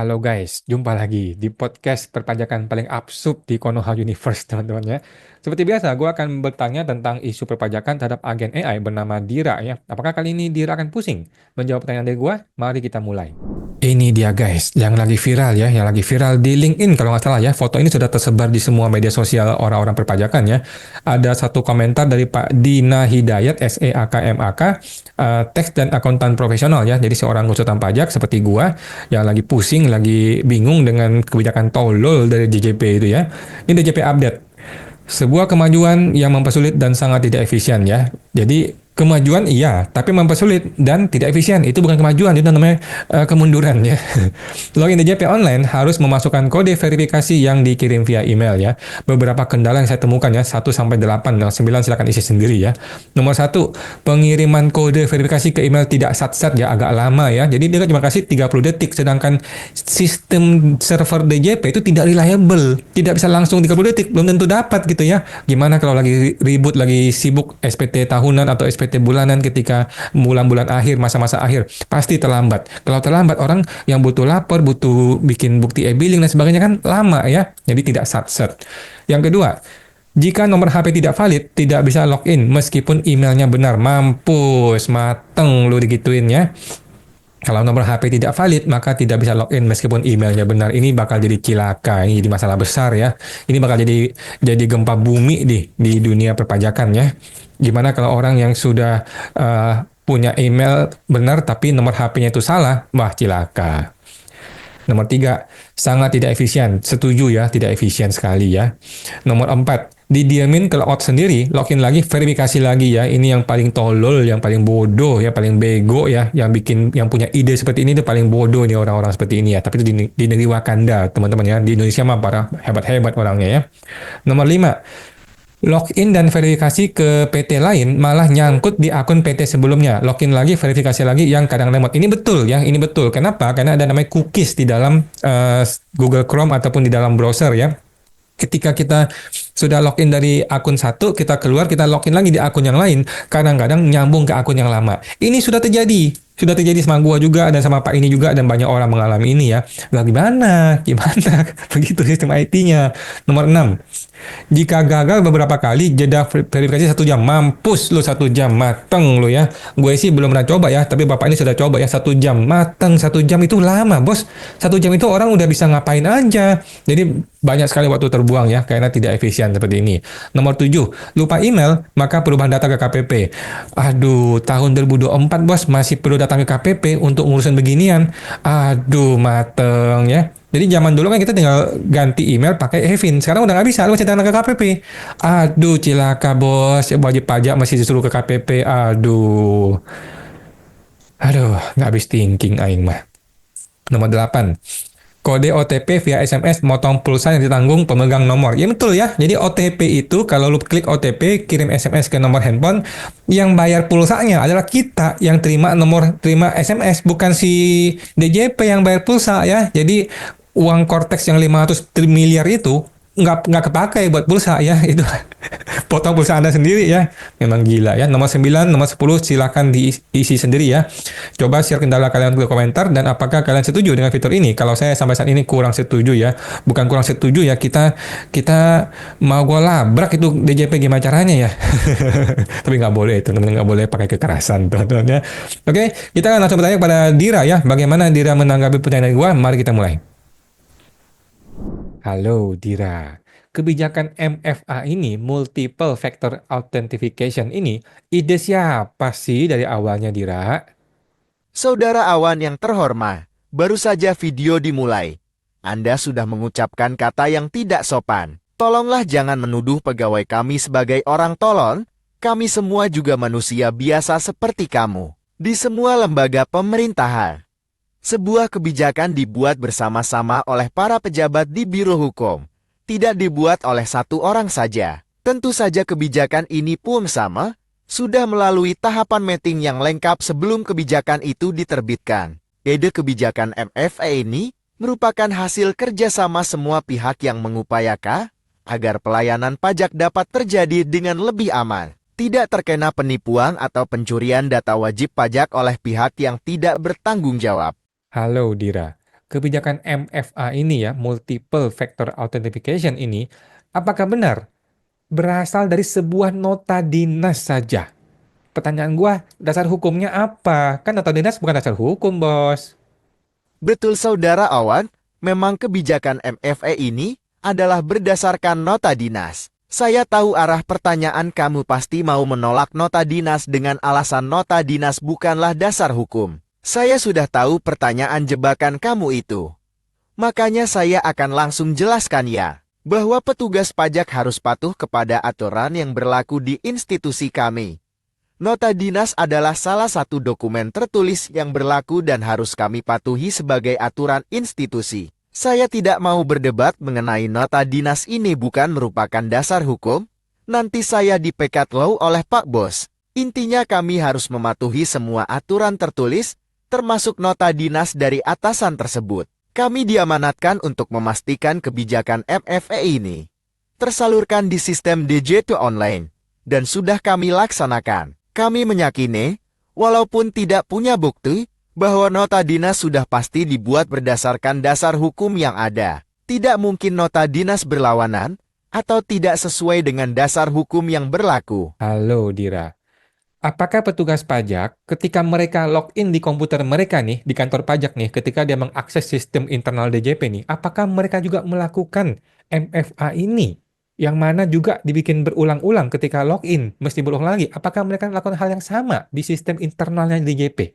Halo guys, jumpa lagi di podcast perpajakan paling absurd di Konoha Universe, teman-teman ya. Seperti biasa, gue akan bertanya tentang isu perpajakan terhadap agen AI bernama Dira ya. Apakah kali ini Dira akan pusing menjawab pertanyaan dari gue? Mari kita mulai. Ini dia guys, yang lagi viral ya, yang lagi viral di LinkedIn kalau nggak salah ya. Foto ini sudah tersebar di semua media sosial orang-orang perpajakan ya. Ada satu komentar dari Pak Dina Hidayat, SEAKMAK, teks dan akuntan profesional ya. Jadi seorang konsultan pajak seperti gua yang lagi pusing, lagi bingung dengan kebijakan tolol dari DJP itu ya. Ini DJP update. Sebuah kemajuan yang mempersulit dan sangat tidak efisien ya. Jadi kemajuan iya, tapi mempersulit dan tidak efisien. Itu bukan kemajuan, itu namanya kemunduran ya. Login DJP online harus memasukkan kode verifikasi yang dikirim via email ya. Beberapa kendala yang saya temukan ya, 1 sampai 8, yang 9 silakan isi sendiri ya. Nomor 1, pengiriman kode verifikasi ke email tidak sat-sat ya, agak lama ya. Jadi dia cuma kasih 30 detik, sedangkan sistem server DJP itu tidak reliable. Tidak bisa langsung 30 detik, belum tentu dapat gitu ya. Gimana kalau lagi ribut, lagi sibuk SPT tahunan atau SPT bulanan ketika bulan-bulan akhir, masa-masa akhir, pasti terlambat. Kalau terlambat, orang yang butuh lapor, butuh bikin bukti e-billing dan sebagainya kan lama ya. Jadi tidak sat-sat. Yang kedua, jika nomor HP tidak valid, tidak bisa login meskipun emailnya benar. Mampus, mateng lu digituin ya. Kalau nomor HP tidak valid, maka tidak bisa login meskipun emailnya benar. Ini bakal jadi cilaka, ini jadi masalah besar ya. Ini bakal jadi gempa bumi di dunia perpajakan ya. Gimana kalau orang yang sudah punya email benar tapi nomor HP-nya itu salah? Wah, cilaka. Nomor 3, sangat tidak efisien. Setuju ya, tidak efisien sekali ya. Nomor 4, didiamin ke logout sendiri, login lagi, verifikasi lagi ya. Ini yang paling tolol, yang paling bodoh ya, paling bego ya. Yang punya ide seperti ini itu paling bodoh nih orang-orang seperti ini ya. Tapi itu di negeri Wakanda, teman-teman ya. Di Indonesia mah para hebat-hebat orangnya ya. Nomor 5, login dan verifikasi ke PT lain malah nyangkut di akun PT sebelumnya. Login lagi, verifikasi lagi yang kadang lemot. Ini betul ya, ini betul. Kenapa? Karena ada namanya cookies di dalam Google Chrome ataupun di dalam browser ya. Ketika kita sudah login dari akun satu, kita keluar, kita login lagi di akun yang lain, kadang-kadang nyambung ke akun yang lama. Ini sudah terjadi. Sudah terjadi sama gua juga dan sama Pak ini juga dan banyak orang mengalami ini ya. Lah gimana? Gimana? Begitu sistem IT-nya. Nomor 6. Jika gagal beberapa kali, jeda verifikasi 1 jam. Mampus lu 1 jam, mateng lu ya. Gue sih belum pernah coba ya, tapi bapak ini sudah coba ya 1 jam. Mateng 1 jam itu lama bos. 1 jam itu orang udah bisa ngapain aja. Jadi banyak sekali waktu terbuang ya, karena tidak efisien seperti ini. Nomor 7, lupa email, maka perubahan data ke KPP. Aduh, tahun 2024 bos, masih perlu datang ke KPP untuk ngurusin beginian. Aduh, mateng ya. Jadi zaman dulu kan kita tinggal ganti email pakai Evin. Sekarang udah nggak bisa, lu masih datang ke KPP. Aduh, cilaka bos. Wajib pajak masih disuruh ke KPP. Aduh. Aduh, nggak habis thinking aing mah. Nomor 8. Kode OTP via SMS motong pulsa yang ditanggung pemegang nomor. Ya betul ya. Jadi OTP itu kalau lu klik OTP kirim SMS ke nomor handphone, yang bayar pulsanya adalah kita yang terima SMS, bukan si DJP yang bayar pulsa ya. Jadi uang Cortex yang 500 miliar itu nggak kepakai buat pulsa ya. Itu potong pulsa Anda sendiri ya. Memang gila ya. Nomor 9, nomor 10 silakan diisi sendiri ya. Coba share kendala kalian ke komentar dan apakah kalian setuju dengan fitur ini? Kalau saya sampai saat ini kurang setuju ya. Bukan kurang setuju ya, kita mau gua labrak itu DJP gimana caranya ya. Tapi nggak boleh, teman-teman, nggak boleh pakai kekerasan teman-teman ya. Oke, kita langsung bertanya kepada Dira ya. Bagaimana Dira menanggapi pertanyaan gua? Mari kita mulai. Halo Dira, kebijakan MFA ini, Multiple Factor Authentication ini, ide siapa sih dari awalnya Dira? Saudara Awan yang terhormat, baru saja video dimulai. Anda sudah mengucapkan kata yang tidak sopan. Tolonglah jangan menuduh pegawai kami sebagai orang tolol. Kami semua juga manusia biasa seperti kamu. Di semua lembaga pemerintahan, sebuah kebijakan dibuat bersama-sama oleh para pejabat di Biro Hukum. Tidak dibuat oleh satu orang saja. Tentu saja kebijakan ini pun sama, sudah melalui tahapan mapping yang lengkap sebelum kebijakan itu diterbitkan. Ide kebijakan MFA ini merupakan hasil kerjasama semua pihak yang mengupayakan agar pelayanan pajak dapat terjadi dengan lebih aman, tidak terkena penipuan atau pencurian data wajib pajak oleh pihak yang tidak bertanggung jawab. Halo Dira, kebijakan MFA ini ya, Multiple Factor Authentication ini, apakah benar berasal dari sebuah nota dinas saja? Pertanyaan gua, dasar hukumnya apa? Kan nota dinas bukan dasar hukum, bos. Betul Saudara Awan, memang kebijakan MFA ini adalah berdasarkan nota dinas. Saya tahu arah pertanyaan kamu pasti mau menolak nota dinas dengan alasan nota dinas bukanlah dasar hukum. Saya sudah tahu pertanyaan jebakan kamu itu. Makanya saya akan langsung jelaskan ya, bahwa petugas pajak harus patuh kepada aturan yang berlaku di institusi kami. Nota dinas adalah salah satu dokumen tertulis yang berlaku dan harus kami patuhi sebagai aturan institusi. Saya tidak mau berdebat mengenai nota dinas ini bukan merupakan dasar hukum. Nanti saya dipecat law oleh Pak Bos. Intinya kami harus mematuhi semua aturan tertulis, termasuk nota dinas dari atasan tersebut. Kami diamanatkan untuk memastikan kebijakan MFA ini tersalurkan di sistem DJ2 online, dan sudah kami laksanakan. Kami meyakini, walaupun tidak punya bukti, bahwa nota dinas sudah pasti dibuat berdasarkan dasar hukum yang ada. Tidak mungkin nota dinas berlawanan, atau tidak sesuai dengan dasar hukum yang berlaku. Halo, Dira. Apakah petugas pajak ketika mereka login di komputer mereka nih, di kantor pajak nih, ketika dia mengakses sistem internal DJP nih, apakah mereka juga melakukan MFA ini? Yang mana juga dibikin berulang-ulang ketika login, mesti berulang lagi. Apakah mereka melakukan hal yang sama di sistem internalnya DJP?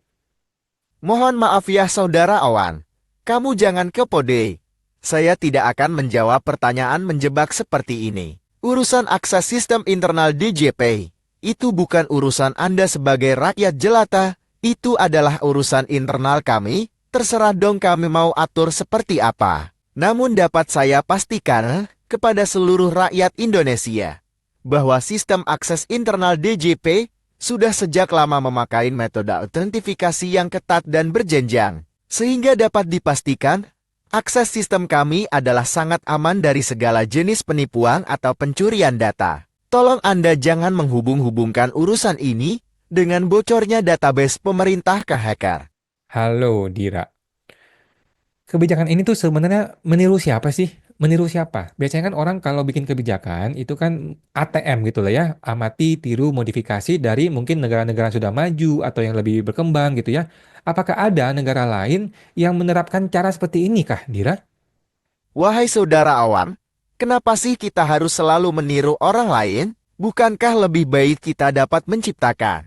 Mohon maaf ya Saudara Awan, kamu jangan kepode. Saya tidak akan menjawab pertanyaan menjebak seperti ini. Urusan akses sistem internal DJP, itu bukan urusan Anda sebagai rakyat jelata, itu adalah urusan internal kami, terserah dong kami mau atur seperti apa. Namun dapat saya pastikan kepada seluruh rakyat Indonesia bahwa sistem akses internal DJP sudah sejak lama memakai metode autentifikasi yang ketat dan berjenjang, sehingga dapat dipastikan akses sistem kami adalah sangat aman dari segala jenis penipuan atau pencurian data. Tolong Anda jangan menghubung-hubungkan urusan ini dengan bocornya database pemerintah ke hacker. Halo, Dira. Kebijakan ini tuh sebenarnya meniru siapa sih? Meniru siapa? Biasanya kan orang kalau bikin kebijakan itu kan ATM gitu lah ya, amati, tiru, modifikasi dari mungkin negara-negara yang sudah maju atau yang lebih berkembang gitu ya. Apakah ada negara lain yang menerapkan cara seperti ini kah, Dira? Wahai Saudara Awan, kenapa sih kita harus selalu meniru orang lain? Bukankah lebih baik kita dapat menciptakan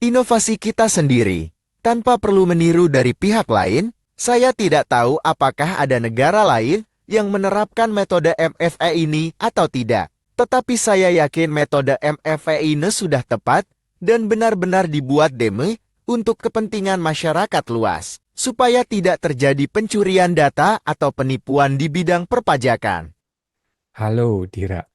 inovasi kita sendiri, tanpa perlu meniru dari pihak lain? Saya tidak tahu apakah ada negara lain yang menerapkan metode MFA ini atau tidak. Tetapi saya yakin metode MFA ini sudah tepat dan benar-benar dibuat demi untuk kepentingan masyarakat luas, supaya tidak terjadi pencurian data atau penipuan di bidang perpajakan. Halo, Dira.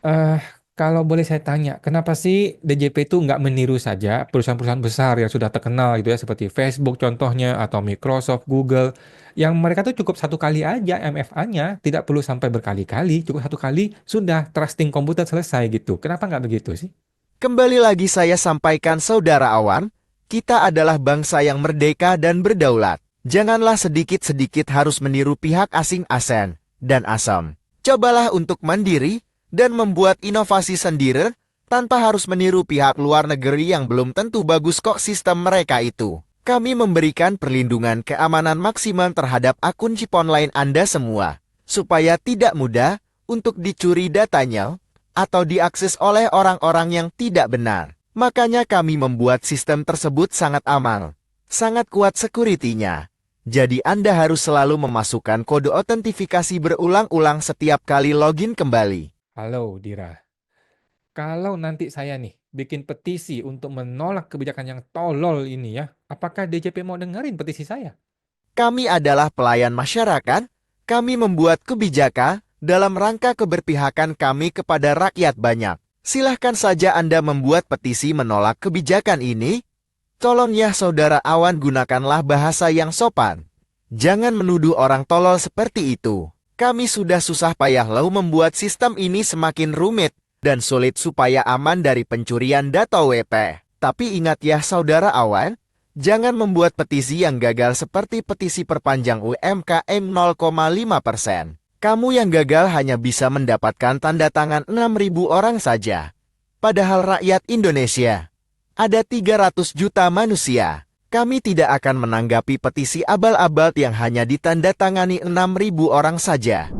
Eh, Kalau boleh saya tanya, kenapa sih DJP itu nggak meniru saja perusahaan-perusahaan besar yang sudah terkenal gitu ya, seperti Facebook contohnya, atau Microsoft, Google, yang mereka tuh cukup satu kali aja MFA-nya, tidak perlu sampai berkali-kali, cukup satu kali sudah trusting komputer selesai gitu. Kenapa nggak begitu sih? Kembali lagi saya sampaikan Saudara Awan, kita adalah bangsa yang merdeka dan berdaulat. Janganlah sedikit-sedikit harus meniru pihak asing ASEAN dan ASEM. Cobalah untuk mandiri dan membuat inovasi sendiri tanpa harus meniru pihak luar negeri yang belum tentu bagus kok sistem mereka itu. Kami memberikan perlindungan keamanan maksimal terhadap akun chip online Anda semua, supaya tidak mudah untuk dicuri datanya atau diakses oleh orang-orang yang tidak benar. Makanya kami membuat sistem tersebut sangat aman, sangat kuat security-nya. Jadi Anda harus selalu memasukkan kode autentifikasi berulang-ulang setiap kali login kembali. Halo, Dira. Kalau nanti saya nih bikin petisi untuk menolak kebijakan yang tolol ini ya, apakah DJP mau dengerin petisi saya? Kami adalah pelayan masyarakat, kami membuat kebijakan dalam rangka keberpihakan kami kepada rakyat banyak. Silahkan saja Anda membuat petisi menolak kebijakan ini. Tolong ya Saudara Awan, gunakanlah bahasa yang sopan. Jangan menuduh orang tolol seperti itu. Kami sudah susah payah lalu membuat sistem ini semakin rumit dan sulit supaya aman dari pencurian data WP. Tapi ingat ya Saudara Awan, Jangan membuat petisi yang gagal seperti petisi perpanjang UMKM 0,5%. Kamu yang gagal hanya bisa mendapatkan tanda tangan 6.000 orang saja. Padahal rakyat Indonesia ada 300 juta manusia. Kami tidak akan menanggapi petisi abal-abal yang hanya ditandatangani 6.000 orang saja.